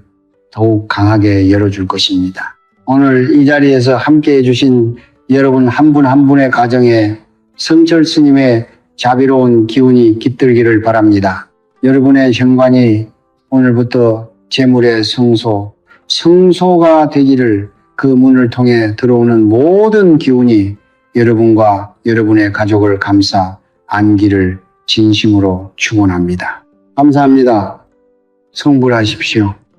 더욱 강하게 열어줄 것입니다. 오늘 이 자리에서 함께 해주신 여러분 한 분 한 분의 가정에 성철 스님의 자비로운 기운이 깃들기를 바랍니다. 여러분의 현관이 오늘부터 재물의 성소가 되기를 그 문을 통해 들어오는 모든 기운이 여러분과 여러분의 가족을 감싸 안기를 진심으로 축원합니다. 감사합니다. 성불하십시오.